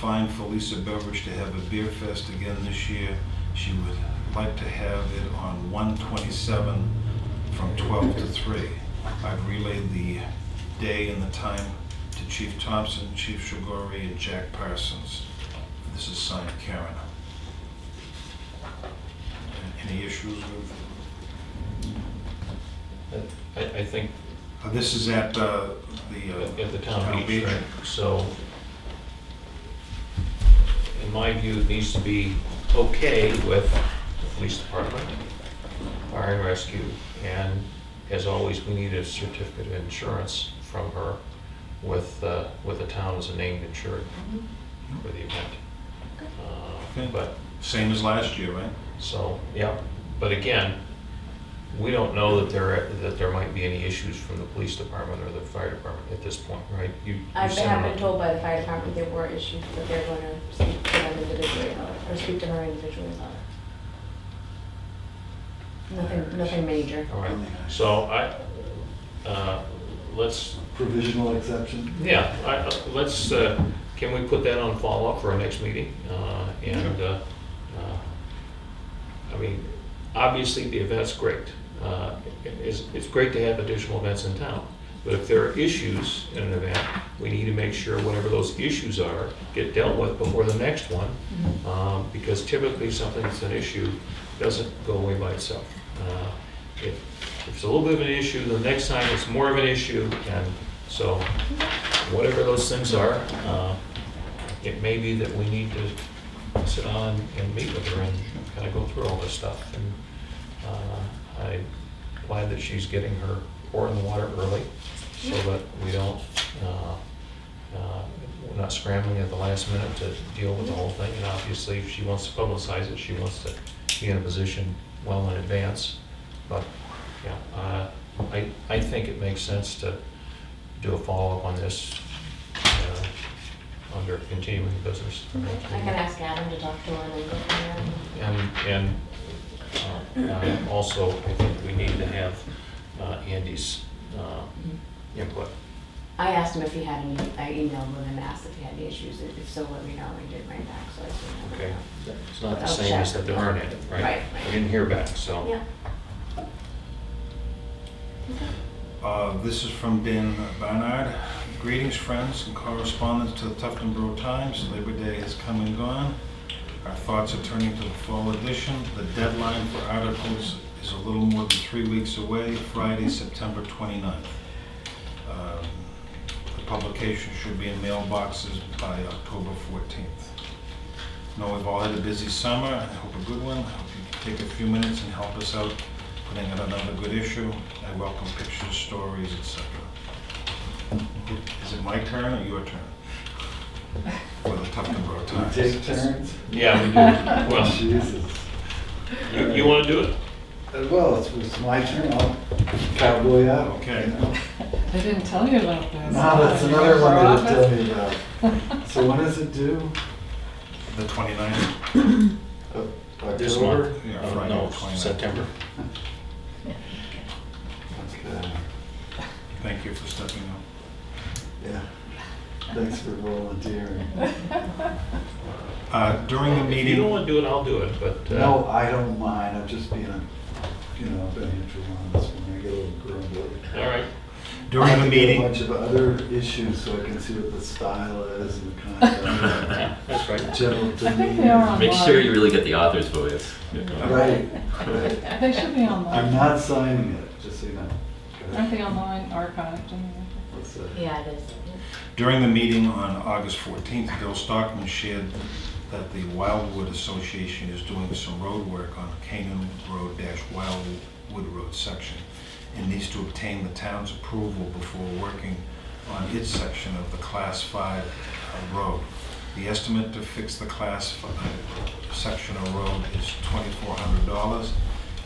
fine for Lisa Beveridge to have a beer fest again this year. She would like to have it on 1/27 from 12 to 3. I've relayed the day and the time to Chief Thompson, Chief Shigori, and Jack Parsons. This is signed Karen. Any issues with? I think This is at the at the town beach, right? So, in my view, it needs to be okay with the police department, fire and rescue, and as always, we need a certificate of insurance from her with the town as a named insured for the event. Okay. But Same as last year, right? so, yeah, but again, we don't know that there might be any issues from the police department or the fire department at this point, right? You I sent have them been a- told by the fire department there were issues, but they're going to speak to them individually about it, or speak to her individually about it. Nothing major. All right, so let's, Provisional exception? yeah, let's, can we put that on follow-up for our next meeting? I mean, obviously, the event's great. It's great to have additional events in town, but if there are issues in an event, we need to make sure whatever those issues are get dealt with before the next one, because typically something that's an issue doesn't go away by itself. If it's a little bit of an issue, the next time it's more of an issue, and so whatever those things are, it may be that we need to sit on and meet with her and kind of go through all this stuff. And I'm glad that she's getting her oar in the water early so that we don't, we're not scrambling at the last minute to deal with the whole thing. And obviously, if she wants to publicize it, she wants to be in a position well in advance. But yeah, I think it makes sense to do a follow-up on this under continuing business. I can ask Adam to talk to her and then go from there. And also, I think we need to have Andy's input. I asked him if he had any, I emailed him and asked if he had any issues, if so, let me know, and he did write back, so I assume. Okay, it's not the I'll same as check. that there aren't any, right? Right. I didn't hear back, so. Yeah. This is from Dan Barnard. Greetings, friends and correspondents to the Tufton Times. Labor Day has come and gone. Our thoughts are turning to the fall edition. The deadline for articles is a little more than 3 weeks away, Friday, September 29th. The publication should be in mailboxes by October 14th. I know we've all had a busy summer. I hope a good one. I hope you can take a few minutes and help us out putting out another good issue. I welcome pictures, stories, etc. Is it my turn or your turn? For the Tufton Borough We Times. take turns? Yeah, we do. Well, Jesus. you want to do it? Well, it's my turn, I'll cowboy out. Okay. you know. I didn't tell you about this. No, that's another one I didn't tell you about. So when does it due? The 29th? This October? month? Yeah, Friday, No, 29th. September. Okay, Thank you for stepping up. yeah. Thanks for volunteering. During the If you don't meeting, want to do it, I'll do it, but. No, I don't mind, I'm just being a, I've been here too long, this one, I get a little grumbly. All right. during the I have to get meeting, a bunch of other issues so I can see what the style is and the content. That's right. General I think they are demeanor. online. Make sure you really get the author's voice. Right, right. They should be online. I'm not signing it, just so you know. Aren't they online archived? What's that? Yeah, it is. during the meeting on August 14th, Bill Stockman shared that the Wildwood Association is doing some road work on Canaan Road-Wildwood Road section and needs to obtain the town's approval before working on its section of the Class 5 road. The estimate to fix the Class 5 section of road is $2,400,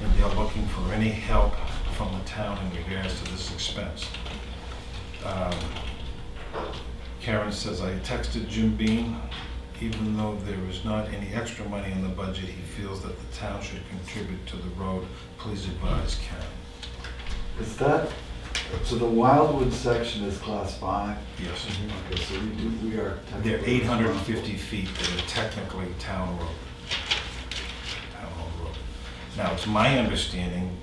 and they're looking for any help from the town in regards to this expense. Karen says, I texted Jim Bean. Even though there is not any extra money in the budget, he feels that the town should contribute to the road. Please advise Karen. Is that So the Wildwood section is class 5? Yes. Okay, so we are technically. They're 850 feet, they're technically town road. Town-owned road. Now, it's my understanding,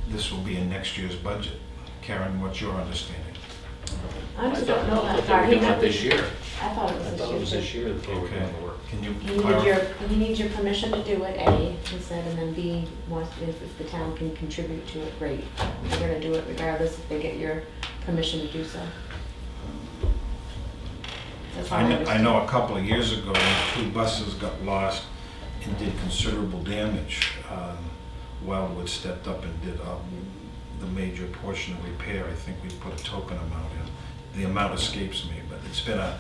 this will be in next year's budget. Karen, what's your understanding? I honestly thought- don't know I that thought far. they were doing it this year. I thought it was I this thought year. it was this too. year that they were Okay. doing the work. Can you He needs clarify? he needs your permission to do it, A, he said, and then B, wants, if the town can contribute to it, great. They're gonna do it regardless if they get your permission to do so. That's all I understand. know a couple of years ago, when 2 buses got lost and did considerable damage. Wildwood stepped up and did the major portion of repair. I think we put a token amount in. The amount escapes me, but it's been a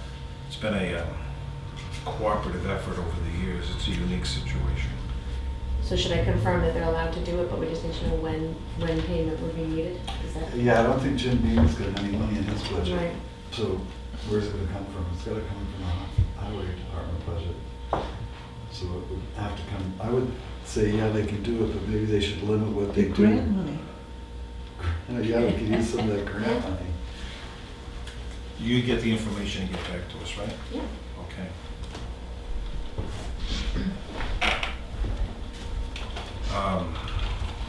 cooperative effort over the years. It's a unique situation. So should I confirm that they're allowed to do it, but we just need to know when payment would be needed? Is that? Yeah, I don't think Jim Beam's got any money in his budget. Right. So where's it gonna come from? It's gotta come from the highway department budget. So it would have to come, I would say, yeah, they can do it, but maybe they should limit what they do. Grant money. Yeah, we could use some of that grant money. You get the information and get back to us, right? Yeah. Okay.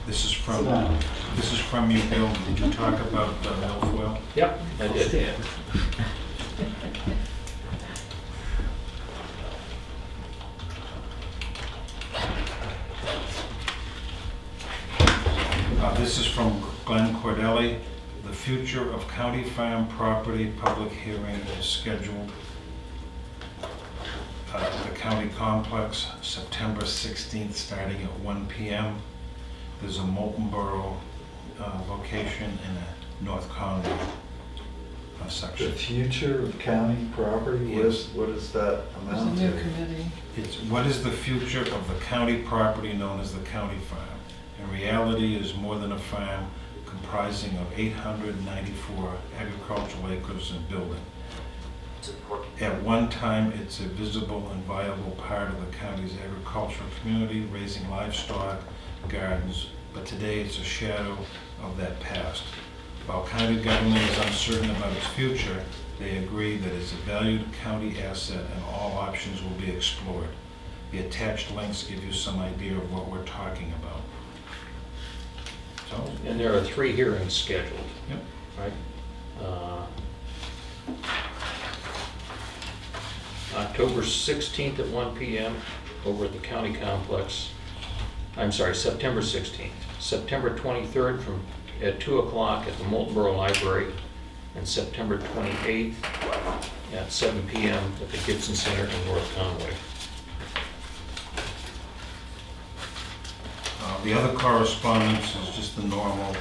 This is Sit from you, Bill. Did you talk about milfoil? Yep, I did. This is from Glenn Cordelli. The future of county farm property public hearing is scheduled at the county complex, September 16th, starting at 1 p.m. There's a Molten Borough location and a North Conway The section. future of county property, Yes. what is that There's a amount new to? committee. It's what is the future of the county property known as the county farm? In reality, it is more than a farm comprising of 894 agricultural acres and building. At one time, it's a visible and viable part of the county's agricultural community, raising livestock, gardens, but today it's a shadow of that past. While county government is uncertain about its future, they agree that it's a valued county asset and all options will be explored. The attached links give you some idea of what we're talking about. So, And there are 3 hearings scheduled, yep. right? October 16th at 1 p.m. over at the county complex. I'm sorry, September 16th. September 23rd at 2 o'clock at the Molten Borough Library, and September 28th at 7 p.m. at the Gibson Center in North Conway. The other correspondence is just the normal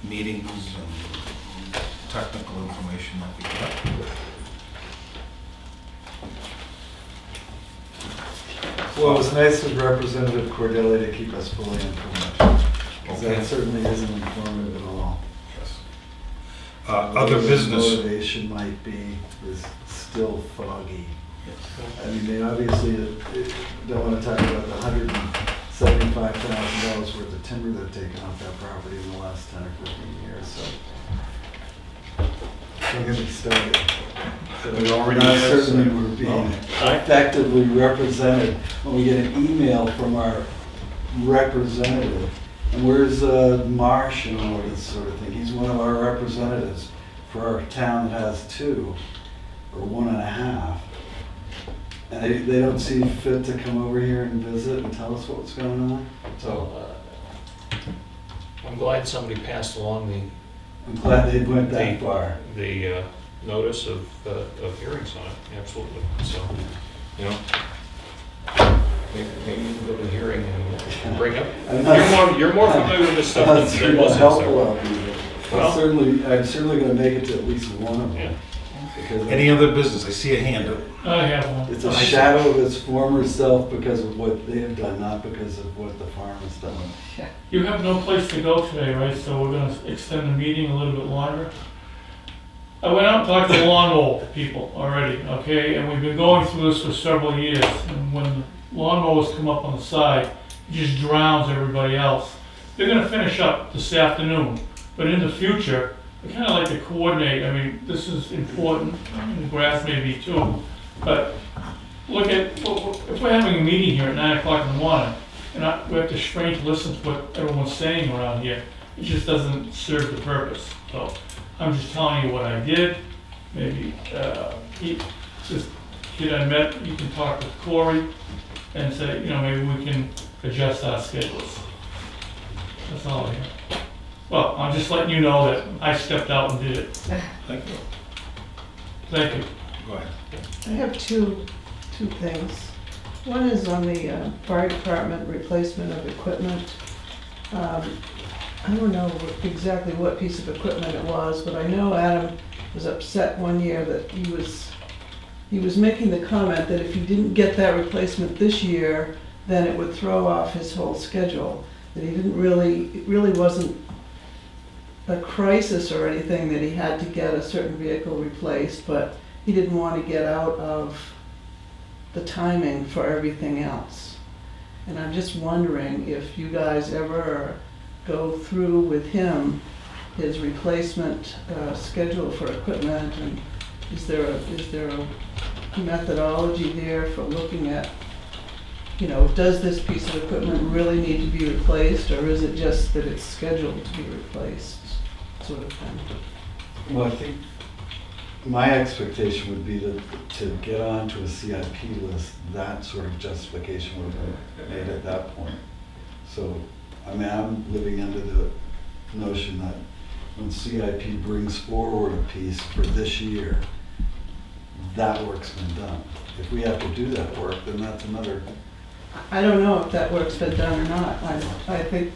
meetings and technical information that we get. Well, it was nice of Representative Cordelli to keep us fully informed, because Okay. that certainly isn't informative at all. Yes. Other What the business. motivation might be is still foggy. Yes. I mean, they obviously don't want to talk about the $175,000 worth of timber they've taken off that property in the last 10 or 15 years, so. Don't get me started. We already Not have certainly some- we're being I- effectively represented when we get an email from our representative. And where's Marsh and all this sort of thing? He's one of our representatives for our town that has 2 or 1.5. And they don't see fit to come over here and visit and tell us what's going on. So I'm glad somebody passed along I'm glad they went that far. the notice of hearings on it, absolutely. So, you know, maybe you can go to the hearing and bring up, I'm not- you're more familiar with this stuff I'm than not most sure of how us helpful are. I'll be. Well- I'm certainly gonna make it to at least one of Yeah. them. Because Any other business? I see a hand up. I have one. it's a shadow of its former self because of what they have done, not because of what the farm has done. You have no place to go today, right? So we're gonna extend the meeting a little bit longer. I went out and talked to the lawnmower people already, okay? And we've been going through this for several years. And when the lawnmowers come up on the side, it just drowns everybody else. They're gonna finish up this afternoon. But in the future, we kind of like to coordinate. I mean, this is important, and the grass may be too, but look at, if we're having a meeting here at 9 o'clock in the morning, and we have to strain to listen to what everyone's saying around here, it just doesn't serve the purpose. So I'm just telling you what I did. Maybe this kid I met, you can talk with Corey and say, maybe we can adjust our schedules. That's all I have. Well, I'm just letting you know that I stepped out and did it. Thank you. Thank you. Go ahead. I have two things. One is on the fire department replacement of equipment. I don't know exactly what piece of equipment it was, but I know Adam was upset one year that he was making the comment that if he didn't get that replacement this year, then it would throw off his whole schedule. That he didn't really, it really wasn't a crisis or anything that he had to get a certain vehicle replaced, but he didn't want to get out of the timing for everything else. And I'm just wondering if you guys ever go through with him his replacement schedule for equipment, and is there a methodology there for looking at, does this piece of equipment really need to be replaced, or is it just that it's scheduled to be replaced, sort of thing? Well, I think my expectation would be to get onto a CIP list, that sort of justification would have been made at that point. So, I mean, I'm living under the notion that when CIP brings forward a piece for this year, that work's been done. If we have to do that work, then that's another. I don't know if that work's been done or not. I think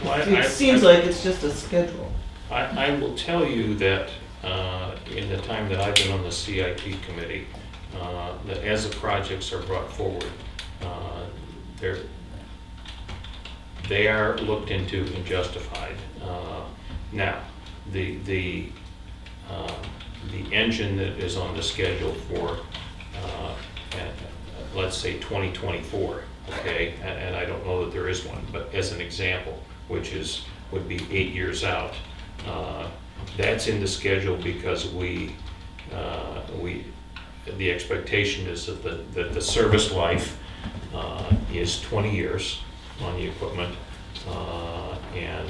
Well, it seems like it's just a schedule. I will tell you that in the time that I've been on the CIP committee, that as the projects are brought forward, they are looked into and justified. Now, the engine that is on the schedule for, let's say 2024, okay, and I don't know that there is one, but as an example, which would be 8 years out, that's in the schedule because the expectation is that the service life is 20 years on the equipment, and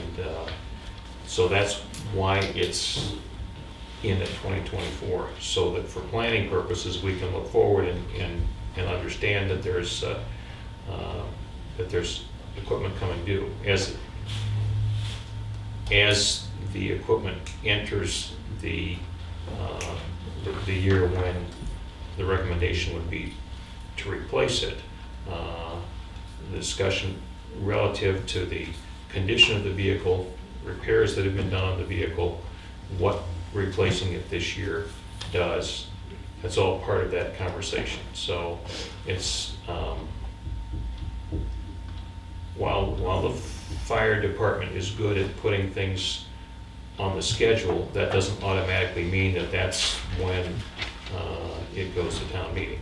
so that's why it's in at 2024, so that for planning purposes we can look forward and understand that there's equipment coming due as the equipment enters the year when the recommendation would be to replace it. The discussion relative to the condition of the vehicle, repairs that have been done on the vehicle, what replacing it this year does, that's all part of that conversation. So it's, while the fire department is good at putting things on the schedule, that doesn't automatically mean that that's when it goes to town meeting.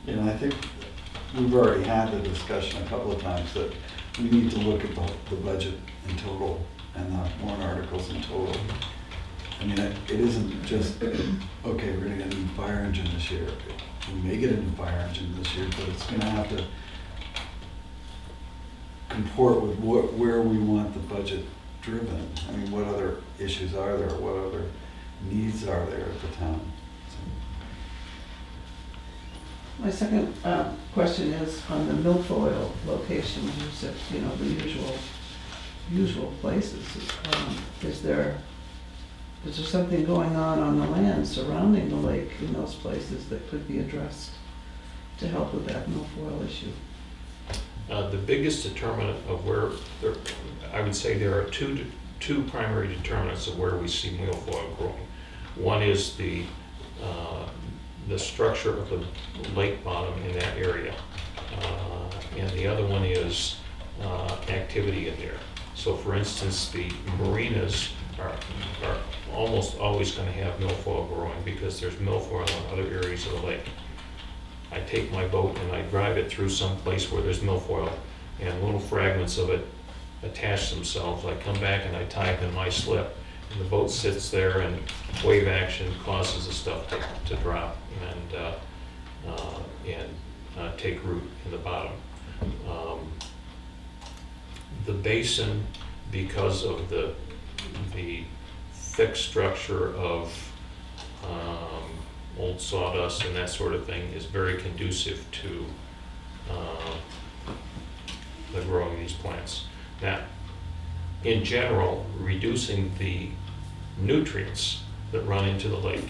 I think we've already had the discussion a couple of times that we need to look at the budget in total and the warrant articles in total. I mean, it isn't just, okay, we're gonna get a new fire engine this year. We may get a new fire engine this year, but it's gonna have to comport with where we want the budget driven. I mean, what other issues are there? What other needs are there at the town? My second question is on the milfoil location. You said, the usual places. Is there something going on the land surrounding the lake in those places that could be addressed to help with that milfoil issue? The biggest determinant of I would say there are two primary determinants of where we see milfoil growing. One is the structure of the lake bottom in that area, and the other one is activity in there. So for instance, the marinas are almost always going to have milfoil growing because there's milfoil in other areas of the lake. I take my boat and I drive it through some place where there's milfoil and little fragments of it attach themselves. I come back and I tie them in my slip And the boat sits there and wave action causes the stuff to drop and take root in the bottom. The basin, because of the thick structure of old sawdust and that sort of thing, is very conducive to the growing of these plants. Now, in general, reducing the nutrients that run into the lake,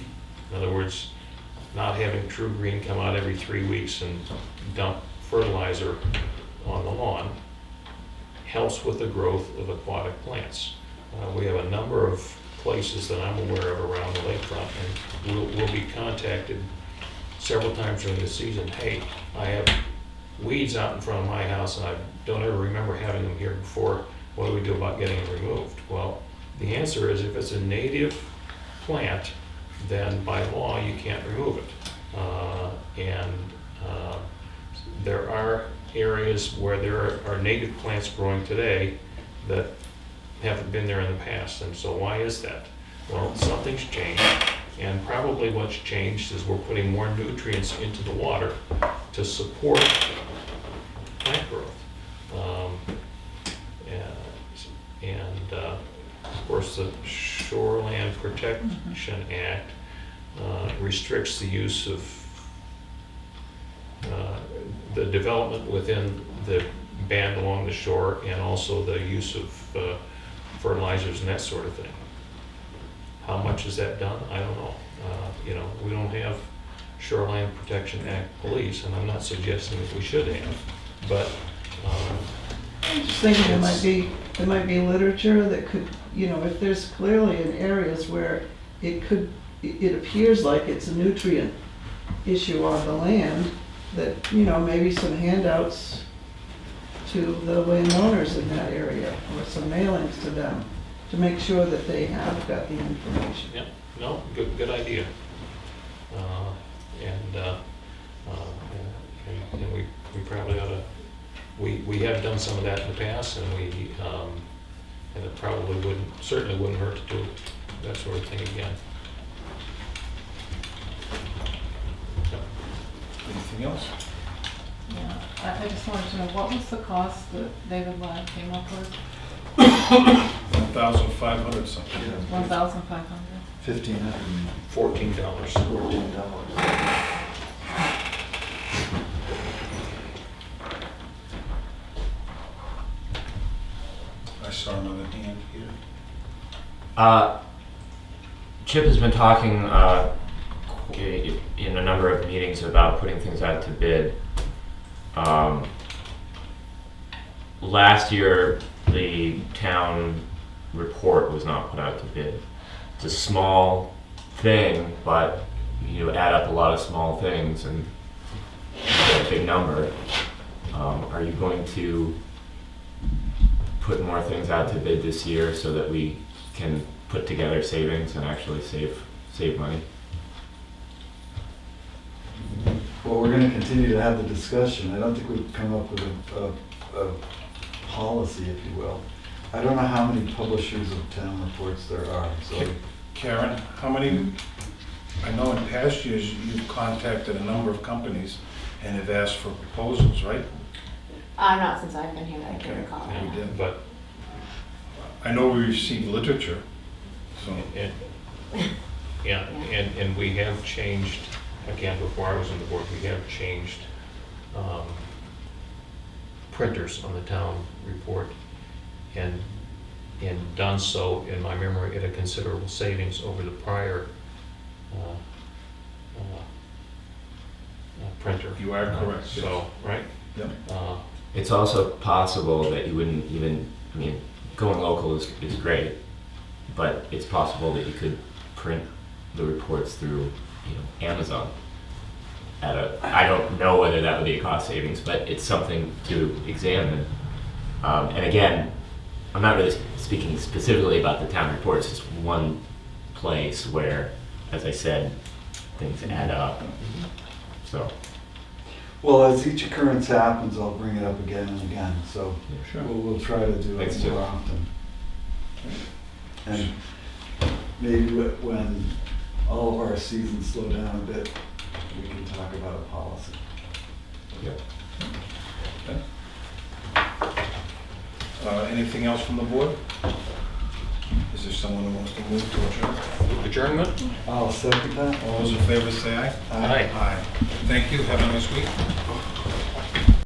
in other words, not having True Green come out every 3 weeks and dump fertilizer on the lawn, helps with the growth of aquatic plants. We have a number of places that I'm aware of around the lakefront, and we'll be contacted several times during the season. Hey, I have weeds out in front of my house and I don't ever remember having them here before. What do we do about getting them removed? Well, the answer is if it's a native plant, then by law you can't remove it. There are areas where there are native plants growing today that haven't been there in the past. And so why is that? Well, something's changed, and probably what's changed is we're putting more nutrients into the water to support plant growth. Of course, the Shoreland Protection Act restricts the use of the development within the band along the shore, and also the use of fertilizers and that sort of thing. How much is that done? I don't know. We don't have Shoreline Protection Act police, and I'm not suggesting that we should have, but I'm just thinking there might be literature that could, if there's clearly in areas where it appears like it's a nutrient issue on the land, that, maybe some handouts to the landowners in that area, or some mailings to them, to make sure that they have got the information. yeah, no, good idea. And we probably ought to, we have done some of that in the past, and it probably certainly wouldn't hurt to do that sort of thing again. Anything else? Yeah, I just wanted to know, what was the cost that David Ladd came up with? 1,500 something. 1,500? $1,514. $14. I saw another hand here. Chip has been talking in a number of meetings about putting things out to bid. Last year, the town report was not put out to bid. It's a small thing, but you add up a lot of small things and you get a big number. Are you going to put more things out to bid this year so that we can put together savings and actually save money? Well, we're gonna continue to have the discussion. I don't think we've come up with a policy, if you will. I don't know how many publishers of town reports there are, so. Karen, how many, I know in past years you've contacted a number of companies and have asked for proposals, right? Not since I've been here, that I can Okay, recall. yeah, we did. But I know we received literature, so. and we have changed, again, before I was on the board, we have changed printers on the town report, and done so, in my memory, at a considerable savings over the prior printer. You are correct. So, right? Yep. It's also possible that you wouldn't even, going local is great, but it's possible that you could print the reports through, Amazon I don't know whether that would be a cost savings, but it's something to examine. And again, I'm not really speaking specifically about the town reports. It's one place where, as I said, things add up. So. Well, as each occurrence happens, I'll bring it up again and again, so Sure. we'll try to do Thanks, it Jim. more often. And maybe when all of our seasons slow down a bit, we can talk about a policy. Anything else from the board? Is there someone who wants to move to adjourn? Adjournment? I'll second that. All those in favor say aye. Aye. Aye. Thank you, have a nice week.